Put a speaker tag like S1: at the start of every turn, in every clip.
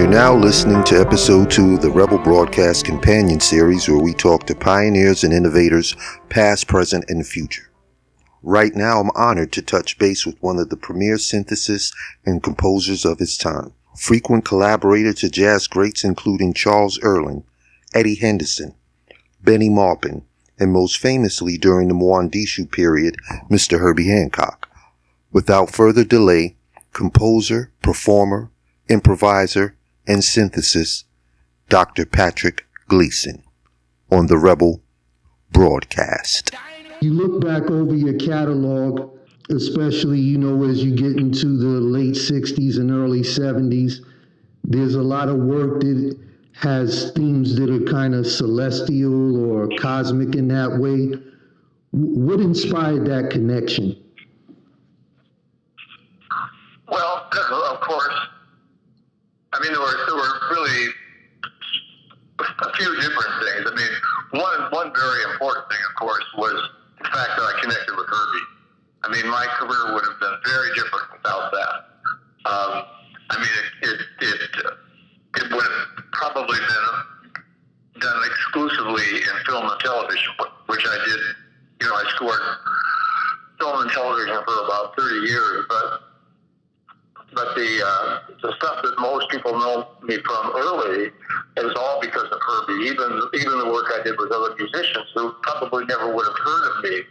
S1: now listening to episode 2 of the Rebel Broadcast Companion Series, where we talk to pioneers and innovators, past, present, and future. Right now, I'm honored to touch base with one of the premier synthesists and composers of his time. Frequent collaborator to jazz greats including Charles Earling, Eddie Henderson, Benny Maupin, and most famously during the Mwandishu period, Mr. Herbie Hancock. Without further delay, composer, performer, improviser, and synthesist, Dr. Patrick Gleeson, on the Rebel Broadcast.
S2: You look back over your catalog, especially, as you get into the late 60s and early 70s, there's a lot of work that has themes that are kind of celestial or cosmic in that way. What inspired that connection?
S3: Well, of course, there were really a few different things. One very important thing, of course, was the fact that I connected with Herbie. My career would have been very different without that. It would have probably been done exclusively in film and television, which I did. I scored film and television for about 30 years, but the stuff that most people know me from early is all because of Herbie. Even the work I did with other musicians who probably never would have heard of me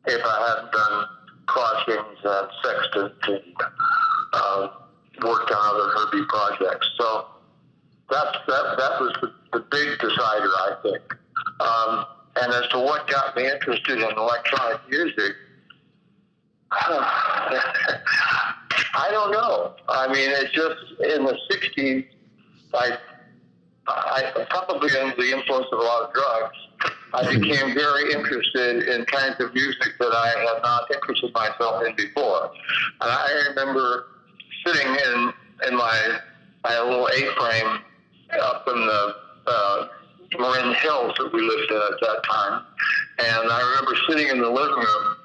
S3: if I hadn't done crossings and sextants and worked on other Herbie projects. So that was the big decider, I think. And as to what got me interested in electronic music, I don't know. It's just in the 60s, I probably under the influence of a lot of drugs, I became very interested in kinds of music that I had not interested myself in before. And I remember sitting in my little A-frame up in the Marin Hills that we lived in at that time. And I remember sitting in the living room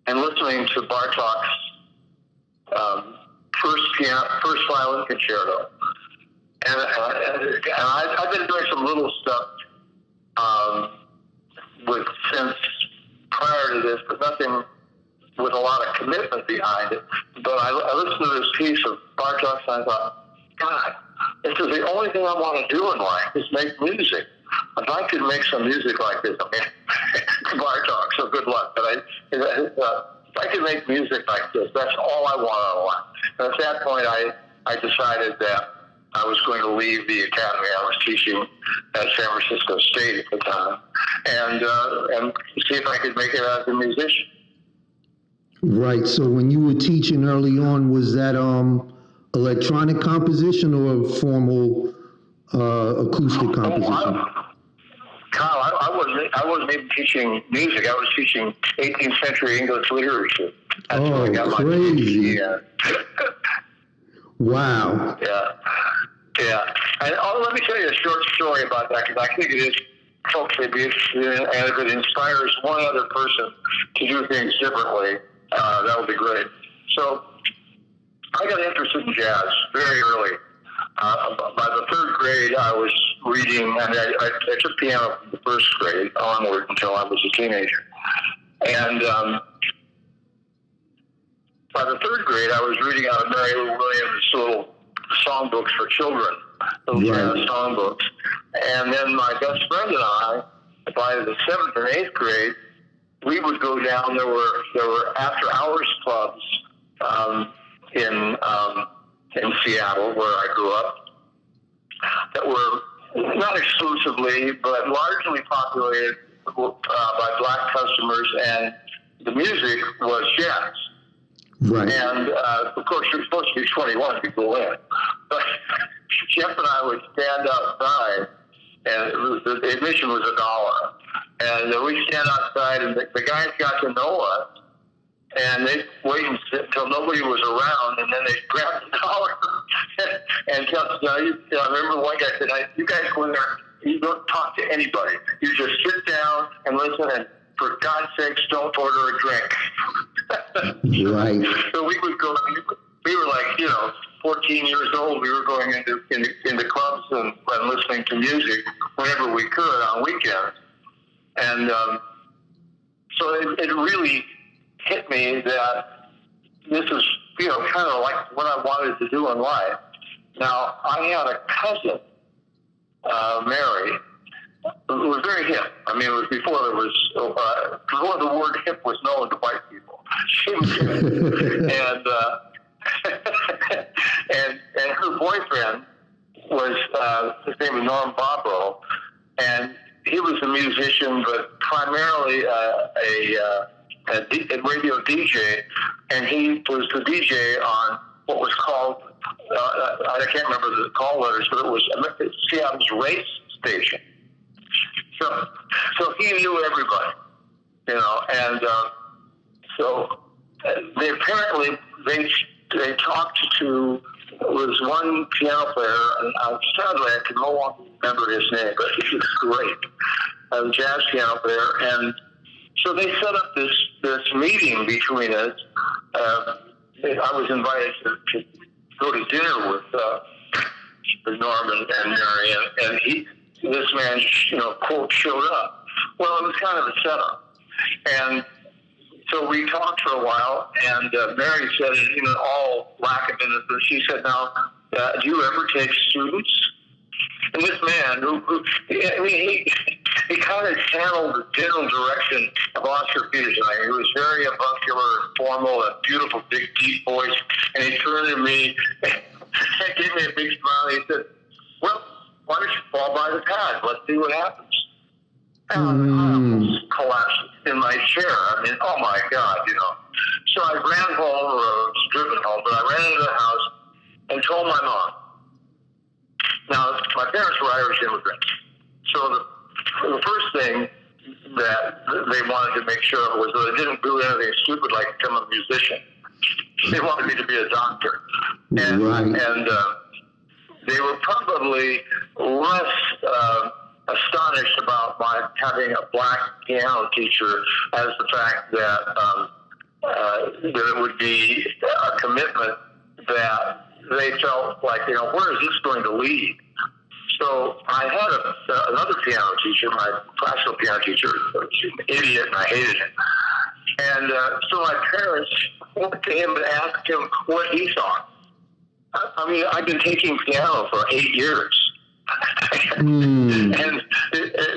S3: and listening to Bartok's first violin concerto, and I've been doing some little stuff with synths prior to this, but nothing with a lot of commitment behind it. But I listened to this piece of Bartok's and I thought, God, this is the only thing I want to do in life is make music. If I could make some music like this, Bartok, so good luck. But if I could make music like this, that's all I want in life. And at that point, I decided that I was going to leave the academy I was teaching at San Francisco State at the time, and see if I could make it as a musician.
S2: Right. So when you were teaching early on, was that electronic composition or formal acoustic composition?
S3: Kyle, I wasn't even teaching music. I was teaching 18th century English literature. That's where I got
S2: crazy.
S3: My
S2: Wow.
S3: Yeah. And let me tell you a short story about that, because I think it is folks may be interested in, and if it inspires one other person to do things differently, that would be great. So I got interested in jazz very early. By the third grade, I was reading, and I took piano from the first grade onward until I was a teenager. And by the third grade, I was reading out of Mary Lou Williams' little songbooks for children, little jazz songbooks. And then my best friend and I, by the 7th and 8th grade, we would go down. There were after-hours clubs in Seattle, where I grew up, that were not exclusively, but largely populated by black customers, and the music was jazz.
S2: Right.
S3: And, of course, you're supposed to be 21 to go in. But Jeff and I would stand outside, and the admission was $1. And we'd stand outside, and the guys got to know us, and they'd wait until nobody was around, and then they'd grab the dollar and tell us, I remember one guy said, you guys go in there, you don't talk to anybody. You just sit down and listen, and for God's sakes, don't order a drink.
S2: Right.
S3: So we would go, we were like, 14 years old, we were going into clubs and listening to music whenever we could on weekends. And so it really hit me that this is, kind of like what I wanted to do in life. Now, I had a cousin, Mary, who was very hip. I mean, it was before the word hip was known to white people. She was hip. and her boyfriend was, his name was Norm Bobrow, and he was a musician, but primarily a radio DJ, and he was the DJ on what was called, I can't remember the call letters, but it was Seattle's race station. So he knew everybody, and so they talked to, was one piano player, and sadly I can no longer remember his name, but he was great, a jazz piano player, and so they set up this meeting between us. I was invited to go to dinner with Norm and Mary, and this man, quote, showed up. Well, it was kind of a setup, and so we talked for a while, and Mary said, all lacking in it, she said, now, do you ever take students? And this man, he kind of channeled the general direction of Oscar Peterson. He was very avuncular and formal, a beautiful, big, deep voice, and he turned to me and gave me a big smile. He said, well, why don't you fall by the pad? Let's see what happens. And I almost collapsed in my chair. I mean, oh my God, So I ran home, or I was driven home, but I ran into the house and told my mom. Now, my parents were Irish immigrants. So the first thing that they wanted to make sure of was that I didn't do anything stupid like become a musician. They wanted me to be a doctor. And,
S2: right.
S3: and they were probably less astonished about my having a black piano teacher as the fact that it would be a commitment that they felt like, where is this going to lead? So I had another piano teacher, my classical piano teacher, was an idiot, and I hated him. And so my parents went to him and asked him what he thought. I mean, I've been taking piano for 8 years. And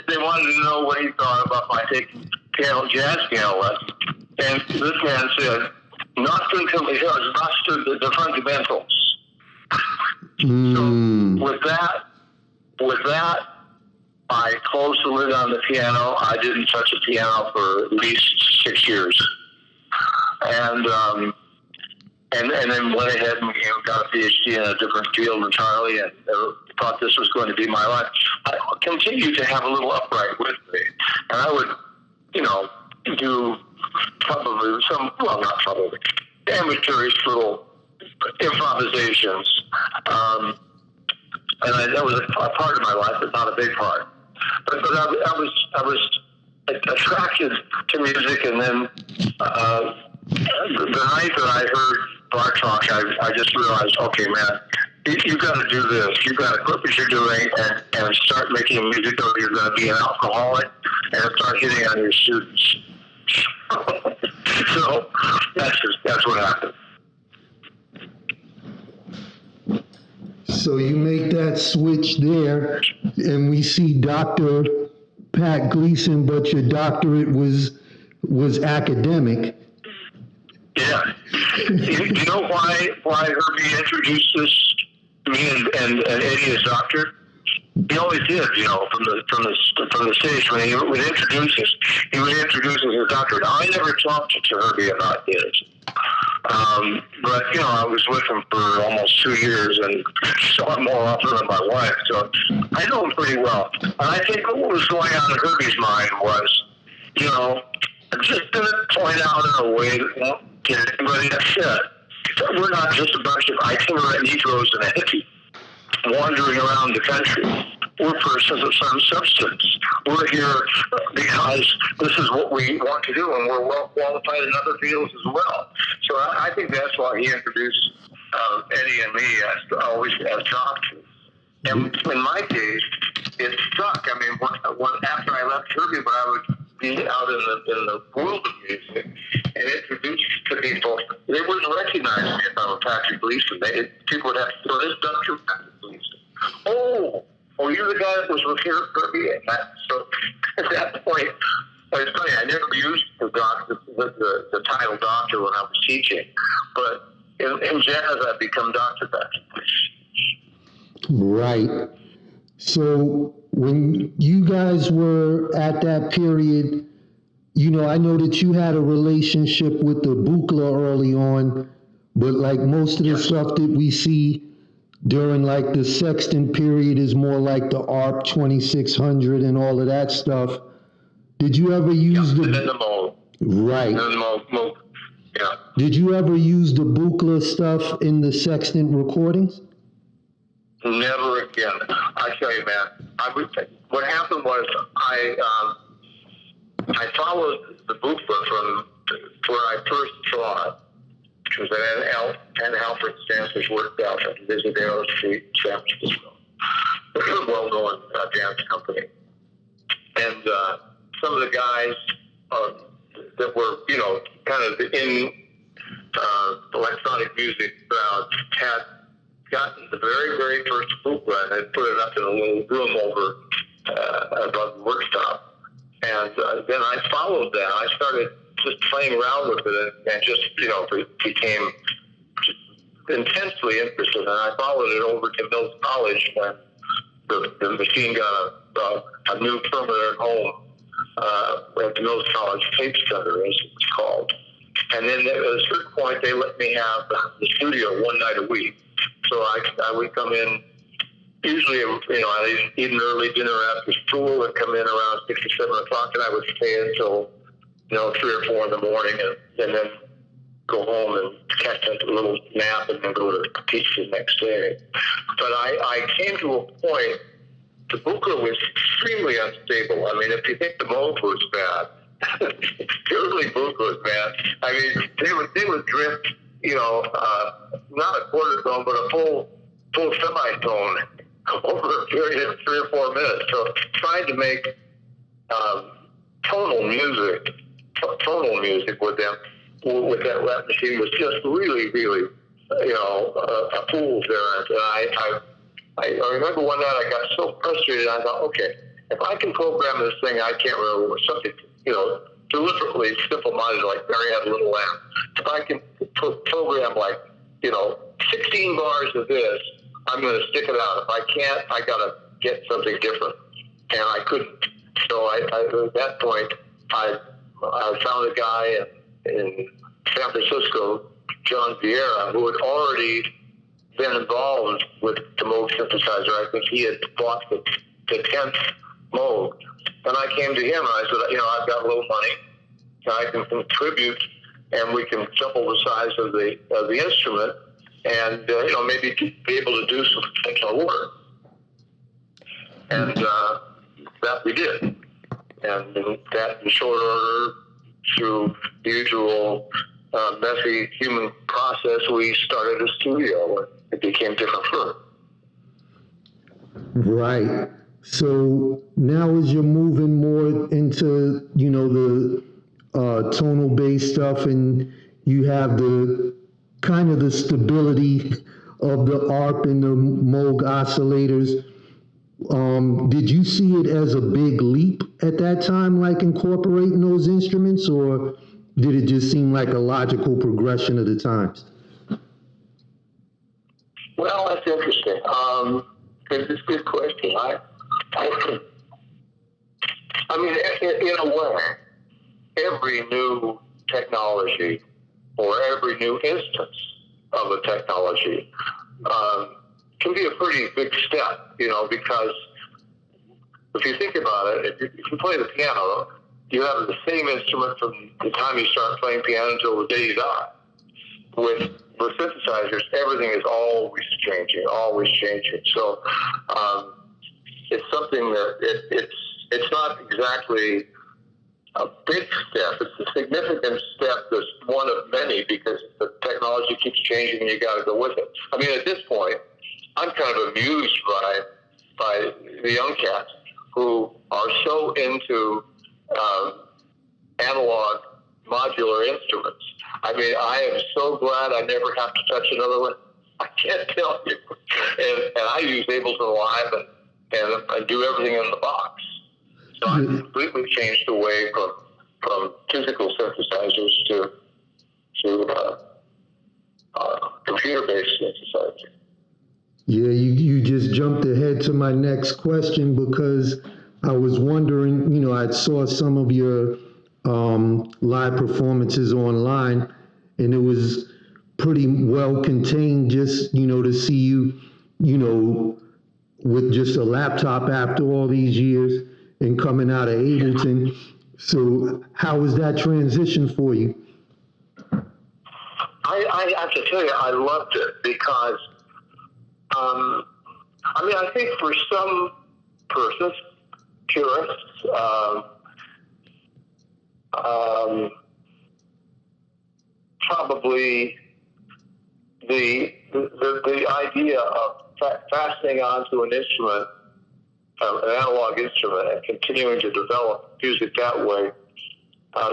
S3: they wanted to know what he thought about my taking jazz piano lessons. And this man said, not until he has mastered the fundamentals. So with that, I closed the lid on the piano. I didn't touch a piano for at least 6 years. And then went ahead and got a PhD in a different field entirely, and thought this was going to be my life. I continued to have a little upright with me, and I would, do probably amateurish little improvisations. And that was a part of my life, but not a big part. But I was attracted to music, and then the night that I heard Bartok, I just realized, okay, man, you've got to do this. You've got to quit what you're doing and start making music, or you're going to be an alcoholic and start hitting on your students. So that's what happened.
S2: So you make that switch there, and we see Dr. Pat Gleeson, but your doctorate was academic.
S3: Yeah. You know why Herbie introduced this to me and Eddie as doctor? He always did, from the stage when he would introduce us. He would introduce us as doctor. Now, I never talked to Herbie about this. But, I was with him for almost 2 years and saw him more often than my wife. So I know him pretty well. And I think what was going on in Herbie's mind was, I'm just going to point out in a way that won't get anybody upset. We're not just a bunch of itinerant Negroes and a hippie wandering around the country. We're persons of some substance. We're here because this is what we want to do, and we're well qualified in other fields as well. So I think that's why he introduced Eddie and me always as doctors. And in my case, it stuck. I mean, after I left Herbie, when I would be out in the world of music and introduce to people, they wouldn't recognize me if I was Patrick Gleeson. People would have to say, "This Dr. Patrick Gleeson." Oh, you're the guy that was with Herbie. So at that point, it's funny. I never used the title doctor when I was teaching, but in jazz, I've become Dr. Patrick Gleeson.
S2: Right. So when you guys were at that period, I know that you had a relationship with the Buchla early on, but like most of the stuff that we see during like the Sexton period is more like the ARP 2600 and all of that stuff. Did you ever use
S3: the Moog?
S2: Right.
S3: The Moog. Yeah.
S2: Did you ever use the Buchla stuff in the Sexton recordings?
S3: Never again. I tell you, man. What happened was I followed the Buchla from where I first saw it, which was at Alfred Stanford's work out at Visadero Street, San Francisco. Well-known dance company. And some of the guys that were, kind of in electronic music crowd had gotten the very, very first Buchla and had put it up in a little room over above the workshop. And then I followed that. I started just playing around with it and just, became intensely interested. And I followed it over to Mills College when the machine got a new permanent home at the Mills College Tape Center, as it was called. And then at a certain point, they let me have the studio one night a week. So I would come in, usually, I'd eat an early dinner after school and come in around 6 or 7 o'clock, and I would stay until, 3 or 4 in the morning, and then go home and catch a little nap and then go to teach the next day. But I came to a point, the Buchla was extremely unstable. I mean, if you think the Moog was bad, early Buchla was bad. I mean, they would drift, not a quarter tone, but a full semitone over a period of 3 or 4 minutes. So trying to make tonal music with them, with that rap machine, was just really, really, a fool's errand. And I remember one night I got so frustrated, I thought, okay, if I can program this thing, I can't remember something, deliberately simple-minded, like Mary Had a Little Lamb. If I can program 16 bars of this, I'm going to stick it out. If I can't, I got to get something different. And I couldn't. So at that point, I found a guy in San Francisco, John Vieira, who had already been involved with the Moog synthesizer. I think he had bought the 10th Moog. And I came to him and I said, I've got a little money, and I can contribute, and we can double the size of the instrument, and maybe be able to do some potential work. And that we did. And that in short order, through the usual messy human process, we started a studio, and it became different for her.
S2: Right. So now as you're moving more into, the tonal based stuff, and you have the kind of the stability of the ARP and the Moog oscillators, did you see it as a big leap at that time, like incorporating those instruments, or did it just seem like a logical progression of the times?
S3: Well, that's interesting. It's a good question. I mean, in a way, every new technology or every new instance of a technology can be a pretty big step, because if you think about it, if you play the piano, you have the same instrument from the time you start playing piano until the day you die. With synthesizers, everything is always changing. So it's something that it's not exactly a big step. It's a significant step that's one of many, because the technology keeps changing and you got to go with it. I mean, at this point, I'm kind of amused by the young cats who are so into analog modular instruments. I mean, I am so glad I never have to touch another one. I can't tell you. And I use Ableton Live and do everything in the box. So I completely changed away from physical synthesizers to computer-based synthesizers.
S2: Yeah, you just jumped ahead to my next question, because I was wondering, I saw some of your live performances online, and it was pretty well contained, just, to see you, with just a laptop after all these years and coming out of Ableton. So how was that transition for you?
S3: I have to tell you, I loved it because, I think for some persons, purists, probably the idea of fastening onto an instrument, an analog instrument, and continuing to develop music that way.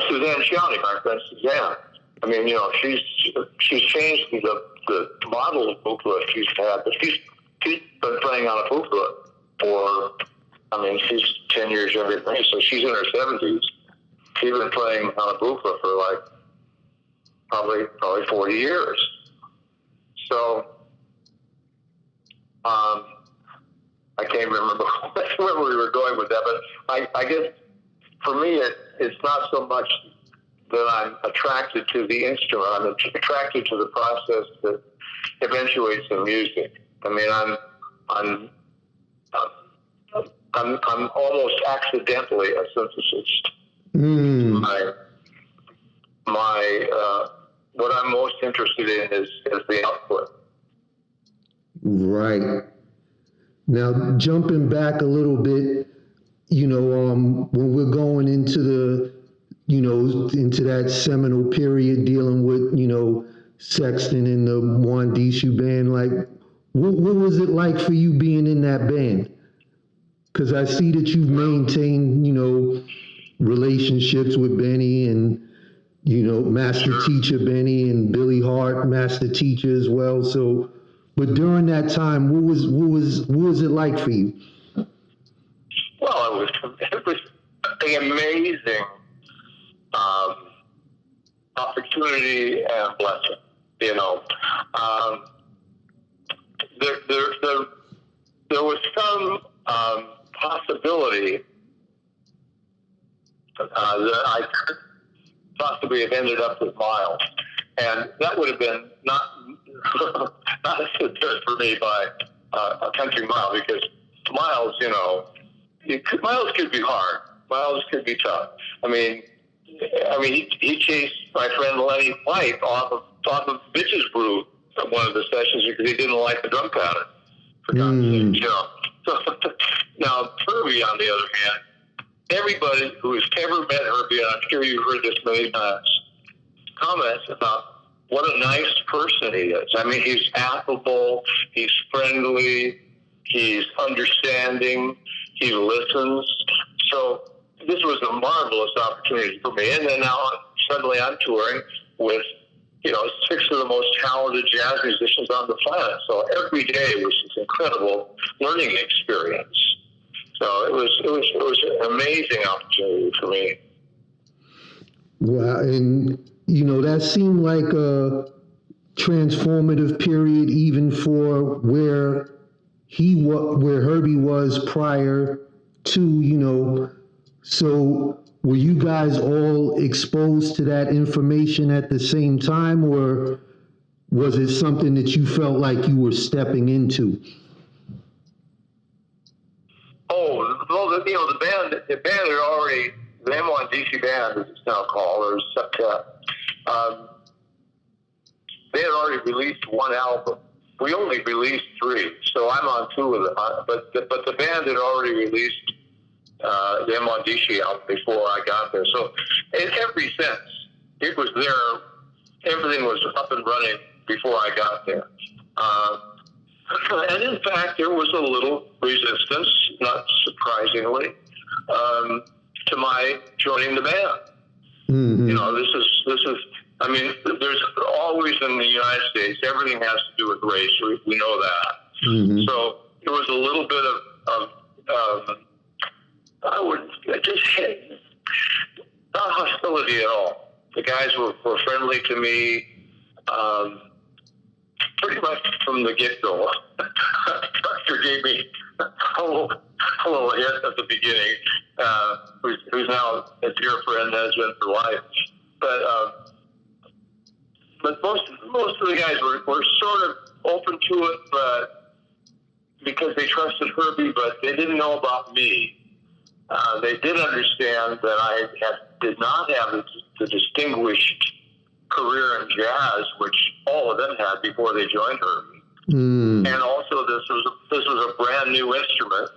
S3: Suzanne Chiani, my friend Suzanne, I mean, she's changed the model of Buchla she's had, but she's been playing on a Buchla for, she's 10 years younger than me, so she's in her 70s. She's been playing on a Buchla for probably 40 years. So, I can't remember where we were going with that, but I guess for me, it's not so much that I'm attracted to the instrument. I'm attracted to the process that eventuates the music. I mean, I'm almost accidentally a synthesist. What I'm most interested in is the output.
S2: Right. Now, jumping back a little bit, when we're going into into that seminal period dealing with, Sexton and the Mwandishu band, like, what was it like for you being in that band? Because I see that you've maintained, relationships with Benny and, Master Teacher Benny and Billy Hart, Master Teacher as well. So, but during that time, what was it like for you?
S3: Well, it was an amazing opportunity and blessing. There was some possibility that I could possibly have ended up with Miles, and that would have been not as good for me by a country mile, because Miles, Miles could be hard. Miles could be tough. He chased my friend Lenny White off of Bitch's Brew at one of the sessions because he didn't like the drum pattern. For God's sake, So, now, Herbie, on the other hand, everybody who has ever met Herbie, and I'm sure you've heard this many times, comments about what a nice person he is. He's affable, he's friendly, he's understanding, he listens. So this was a marvelous opportunity for me. And then now suddenly I'm touring with, 6 of the most talented jazz musicians on the planet. So every day was this incredible learning experience. So it was an amazing opportunity for me.
S2: Wow, and that seemed like a transformative period, even for where Herbie was prior to, So were you guys all exposed to that information at the same time, or was it something that you felt like you were stepping into?
S3: Oh, well, the band had already, the M1DC band, as it's now called, or Septet, they had already released one album. We only released 3, so I'm on 2 of them. But the band had already released the M1DC album before I got there. So in every sense, it was their everything was up and running before I got there. And in fact, there was a little resistance, not surprisingly, to my joining the band.
S2: Mm-hmm.
S3: You know, this is. I mean, there's always in the United States, everything has to do with race. We know that.
S2: Mm-hmm.
S3: So there was a little bit of I would just hit, not hostility at all. The guys were friendly to me pretty much from the get-go. Doctor gave me a little hint at the beginning, who's now a dear friend, has been for life. But most of the guys were sort of open to it, but because they trusted Herbie, but they didn't know about me. They did understand that I did not have the distinguished career in jazz, which all of them had before they joined Herbie. Mm. And also, this was a brand new instrument.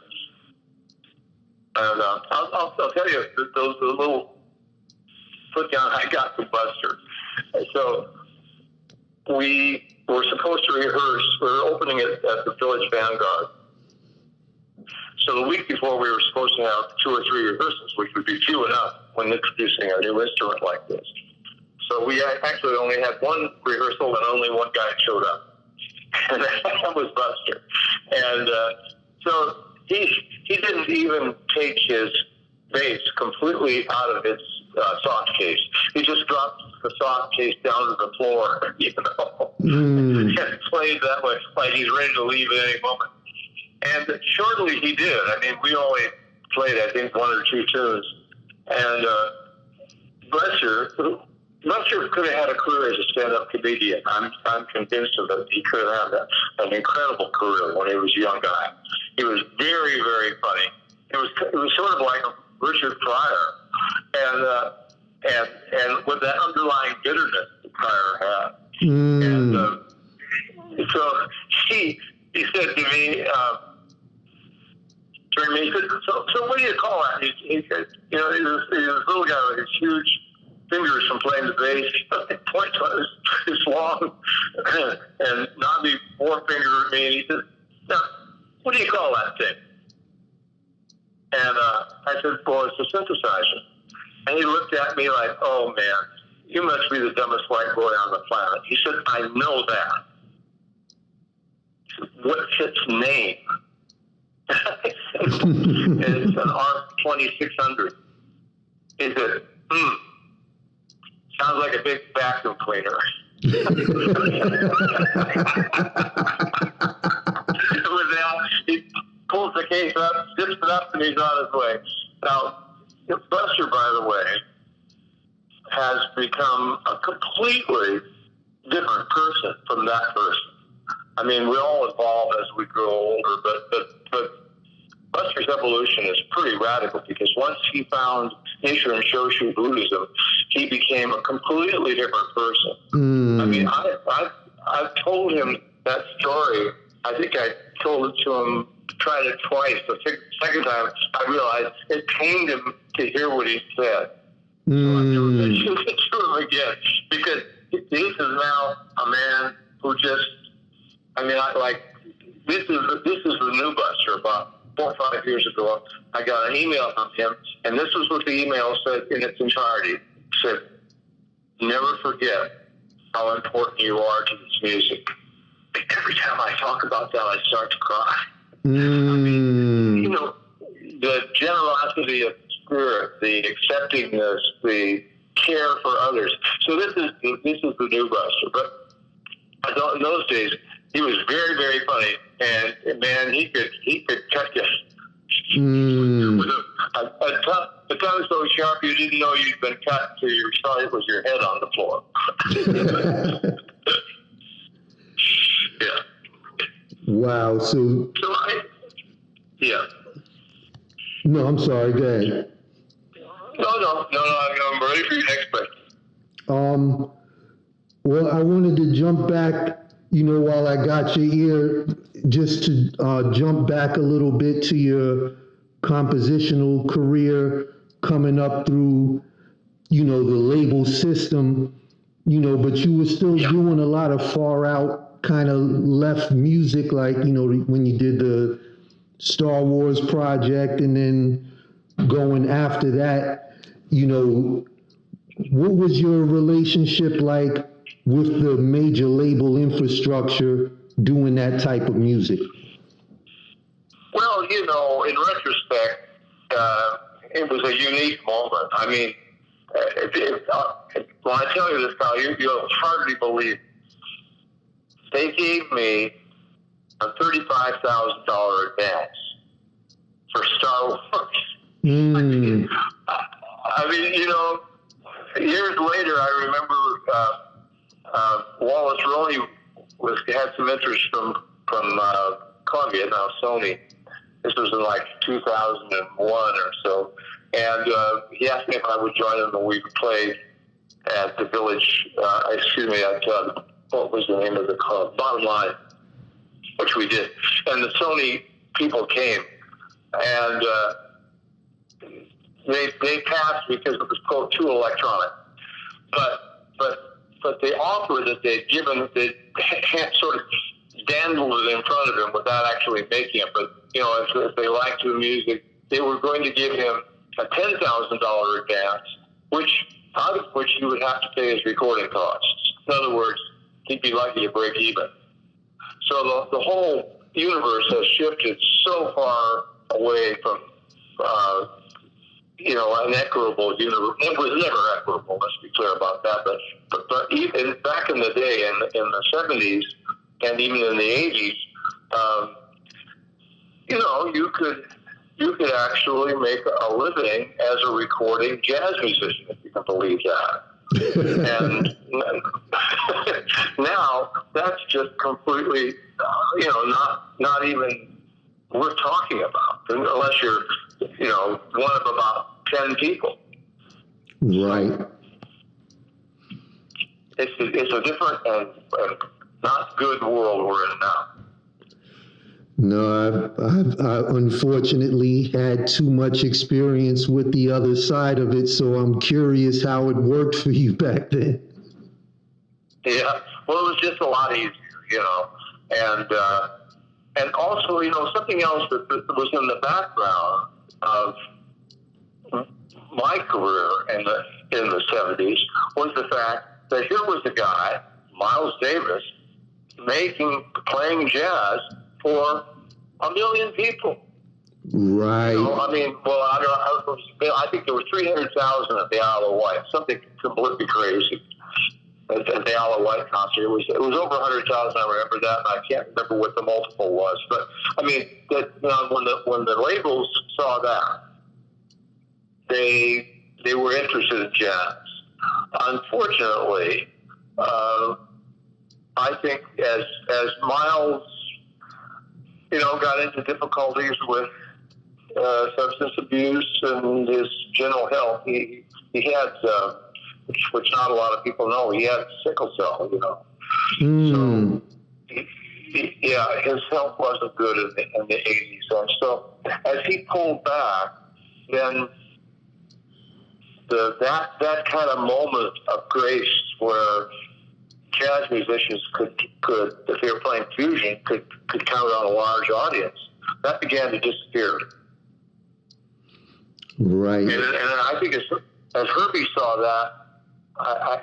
S3: And I'll tell you the little put down I got from Buster. So we were supposed to rehearse. We were opening it at the Village Vanguard. So the week before, we were supposed to have 2 or 3 rehearsals, which would be few enough when introducing a new instrument like this. So we actually only had 1 rehearsal, and only 1 guy showed up, and that was Buster. And so he didn't even take his bass completely out of its soft case. He just dropped the soft case down to the floor, you know, and played that way, like he's ready to leave at any moment. And shortly he did. I mean, we only played, I think, 1 or 2 tunes. And Buster could have had a career as a stand-up comedian. I'm convinced of it. He could have had an incredible career when he was a young guy. He was very, very funny. It was sort of like Richard Pryor, and with that underlying bitterness that Pryor had. And so he said to me, he said, so what do you call that? He said, you know, he was this little guy with his huge fingers from playing the bass, points on his long and knobby forefinger at me, and he said, now, what do you call that thing? And I said, well, it's a synthesizer. And he looked at me like, oh, man, you must be the dumbest white boy on the planet. He said, I know that. He said, what's its name? And it's an R2600. He said, sounds like a big vacuum cleaner. With that, he pulls the case up, zips it up, and he's on his way. Now, Buster, by the way, has become a completely different person from that person. I mean, we all evolve as we grow older, but Buster's evolution is pretty radical, because once he found Nichiren Shoshu Buddhism, he became a completely different person. I mean, I've told him that story. I think I told it to him, tried it twice. The second time, I realized it pained him to hear what he said. So I never mentioned it to him again, because this is now a man who just, I mean, this is the new Buster. About 4 or 5 years ago, I got an email from him, and this is what the email said in its entirety. It said, never forget how important you are to this music. Every time I talk about that, I start to cry. I mean, you know, the generosity of spirit, the acceptingness, the care for others. So this is the new Buster. But I thought in those days, he was very, very funny, and man, he could cut you with a tongue so sharp you didn't know you'd been cut until you saw it was your head on the floor. Yeah.
S2: Wow.
S3: Yeah.
S2: No, I'm sorry. Go ahead.
S3: No. I'm ready for your next question.
S2: Well, I wanted to jump back, you know, while I got your ear, just to jump back a little bit to your compositional career coming up through, you know, the label system. but you were still doing a lot of far out kind of left music, like, when you did the Star Wars project and then going after that, what was your relationship like with the major label infrastructure doing that type of music?
S3: Well, in retrospect, it was a unique moment. I mean, when I tell you this, Kyle, you'll hardly believe it. They gave me a $35,000 advance for Star Wars. I mean, years later, I remember Wallace Roney had some interest from Columbia, now Sony. This was in like 2001 or so. And he asked me if I would join him, and we played at the Village, at, what was the name of the club? Bottom Line, which we did. And the Sony people came, and they passed because it was too electronic. But the offer that they'd given, they sort of dandled it in front of him without actually making it. But, if they liked the music, they were going to give him a $10,000 advance, out of which he would have to pay his recording costs. In other words, he'd be lucky to break even. So the whole universe has shifted so far away from, an equitable universe. It was never equitable, let's be clear about that. But even back in the day, in the 70s, and even in the 80s, you could actually make a living as a recording jazz musician, if you can believe that. And now that's just completely, not even worth talking about, unless you're, one of about 10 people.
S2: Right.
S3: It's a different and not good world we're in now.
S2: No, I've unfortunately had too much experience with the other side of it, so I'm curious how it worked for you back then.
S3: Yeah, well, it was just a lot easier, and also, something else that was in the background of my career in the 70s was the fact that here was the guy, Miles Davis, playing jazz for 1 million people.
S2: Right.
S3: I think there were 300,000 at the Isle of Wight, something completely crazy at the Isle of Wight concert. It was over 100,000. I remember that, and I can't remember what the multiple was. But I mean, when the labels saw that, they were interested in jazz. Unfortunately, I think as Miles, got into difficulties with substance abuse and his general health, he had, which not a lot of people know, he had sickle cell, So, his health wasn't good in the 80s. And so as he pulled back, then that kind of moment of grace where jazz musicians could, if they were playing fusion, could count on a large audience, that began to disappear.
S2: Right.
S3: And I think as Herbie saw that,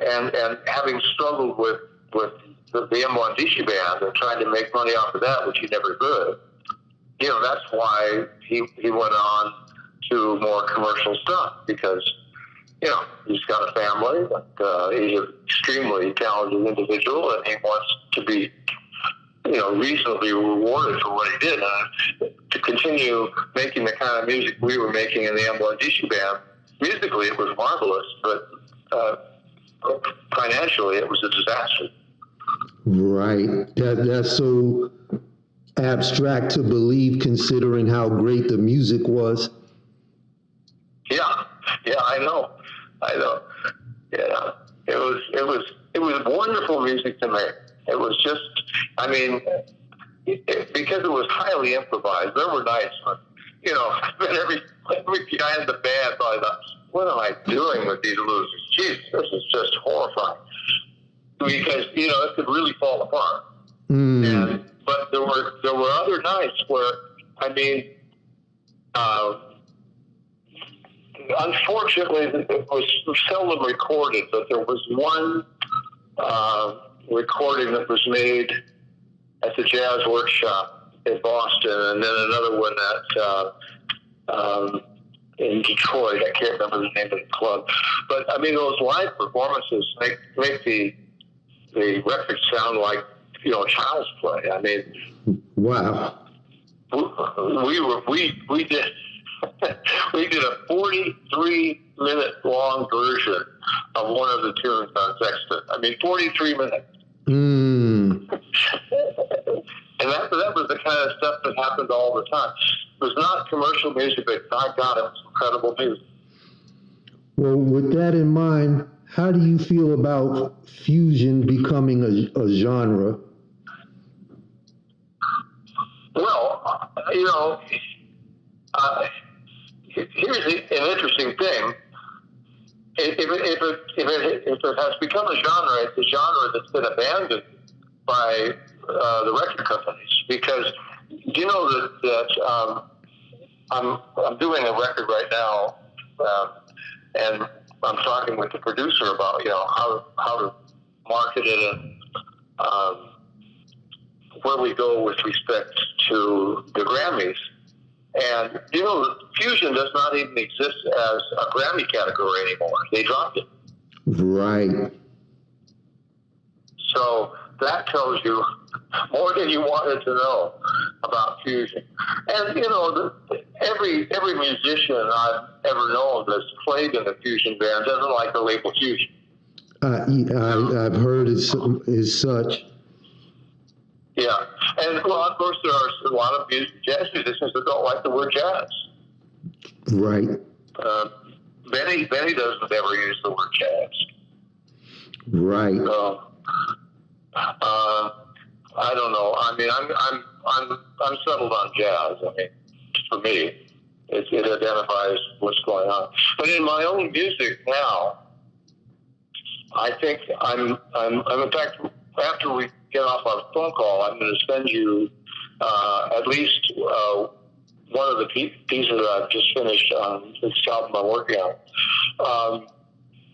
S3: and having struggled with the M1 Dichy band and trying to make money off of that, which he never could, that's why he went on to more commercial stuff, because he's got a family, he's an extremely talented individual, and he wants to be, reasonably rewarded for what he did. And to continue making the kind of music we were making in the M1 Dichy band, musically it was marvelous, but financially it was a disaster.
S2: Right. That's so abstract to believe, considering how great the music was.
S3: Yeah, I know. Yeah, it was wonderful music to make. It was just, because it was highly improvised. There were nights when, every guy in the band probably thought, what am I doing with these losers? Jeez, this is just horrifying. because it could really fall apart. But there were other nights where, I mean, unfortunately, it was seldom recorded, but there was one recording that was made at the Jazz Workshop in Boston, and then another one in Detroit. I can't remember the name of the club, but I mean, those live performances make the record sound like child's play. I mean,
S2: wow.
S3: We did we did a 43-minute long version of one of the tunes on Sextant. I mean, 43 minutes. And that was the kind of stuff that happened all the time. It was not commercial music, but by God, it was incredible music.
S2: Well, with that in mind, how do you feel about fusion becoming a genre?
S3: Well, here's an interesting thing. If it has become a genre, it's a genre that's been abandoned by the record companies, because that I'm doing a record right now, and I'm talking with the producer about how to market it and where we go with respect to the Grammys. And fusion does not even exist as a Grammy category anymore. They dropped it.
S2: Right.
S3: So that tells you more than you wanted to know about fusion. And every musician I've ever known that's played in a fusion band doesn't like the label fusion.
S2: I've heard it's such.
S3: Yeah, and well, of course there are a lot of jazz musicians that don't like the word jazz.
S2: Right.
S3: Benny doesn't ever use the word jazz.
S2: Right.
S3: So, I don't know. I mean, I'm settled on jazz. I mean, for me, it identifies what's going on. But in my own music now, I think I'm in fact, after we get off our phone call, I'm going to send you at least one of the pieces that I've just finished on this album I'm working on.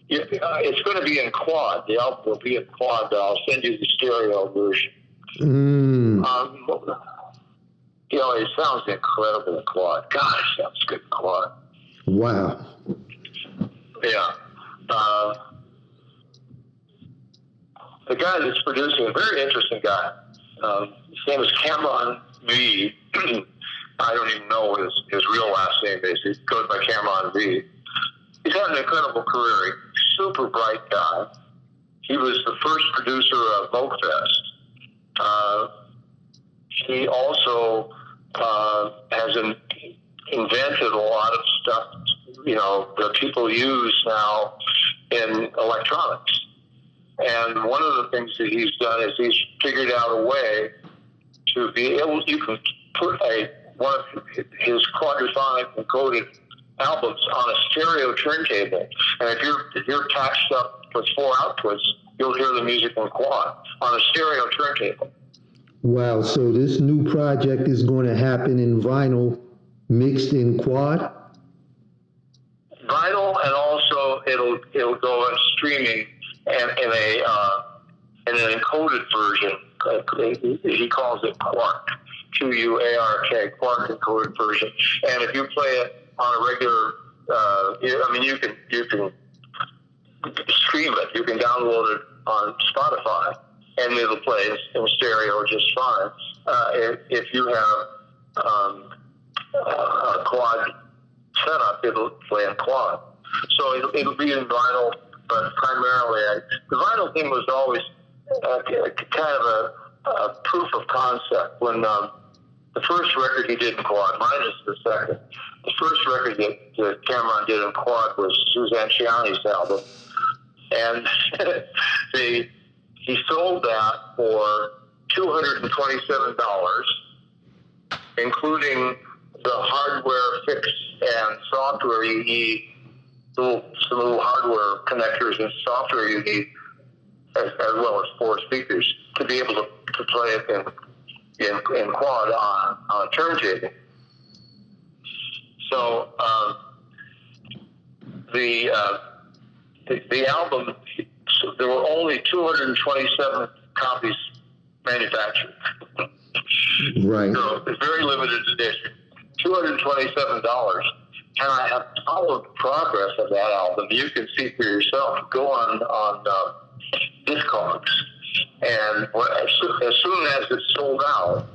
S3: It's going to be in quad. The album will be in quad, but I'll send you the stereo version. It sounds incredible in quad. God, it sounds good in quad.
S2: Wow.
S3: Yeah. The guy that's producing, a very interesting guy. His name is Cameron V. I don't even know what his real last name is. He goes by Cameron V. He's had an incredible career. Super bright guy. He was the first producer of Folkfest. He also has invented a lot of stuff, that people use now in electronics. And one of the things that he's done is he's figured out a way to be able, you can put one of his quadraphonic encoded albums on a stereo turntable, and if you're patched up with 4 outputs, you'll hear the music in quad on a stereo turntable.
S2: Wow, so this new project is going to happen in vinyl mixed in quad?
S3: Vinyl, and also it'll go on streaming and in an encoded version. He calls it Quark, Q-U-A-R-K, Quark encoded version. And if you play it on a regular, you can stream it. You can download it on Spotify, and it'll play in stereo just fine. If you have a quad setup, it'll play in quad. So it'll be in vinyl, but primarily the vinyl thing was always kind of a proof of concept. When the first record he did in quad, mine is the second. The first record that Cameron did in quad was Suzanne Ciani's album, and he sold that for $227, including the hardware fix and software you need, some little hardware connectors and software you need as well as 4 speakers to be able to play it in quad on a turntable. So the album, there were only 227 copies manufactured.
S2: Right.
S3: So it's very limited edition. $227. And I have followed the progress of that album. You can see for yourself. Go on Discogs. And as soon as it's sold out,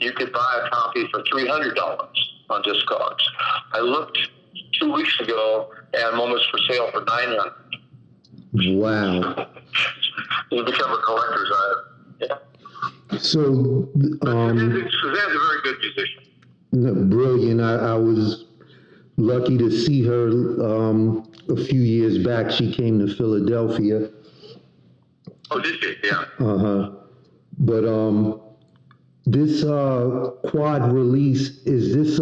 S3: you could buy a copy for $300 on Discogs. I looked 2 weeks ago, and one was for sale for $900.
S2: Wow.
S3: You become a collector's item. Yeah.
S2: So,
S3: Suzanne's a very good musician.
S2: Brilliant. I was lucky to see her a few years back. She came to Philadelphia.
S3: Oh, did she? Yeah.
S2: But this quad release, is this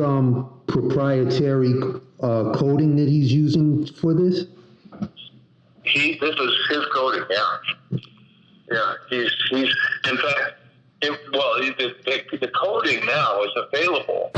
S2: proprietary coding that he's using for this?
S3: This is his coding, yeah. Yeah, he's in fact, the coding now is available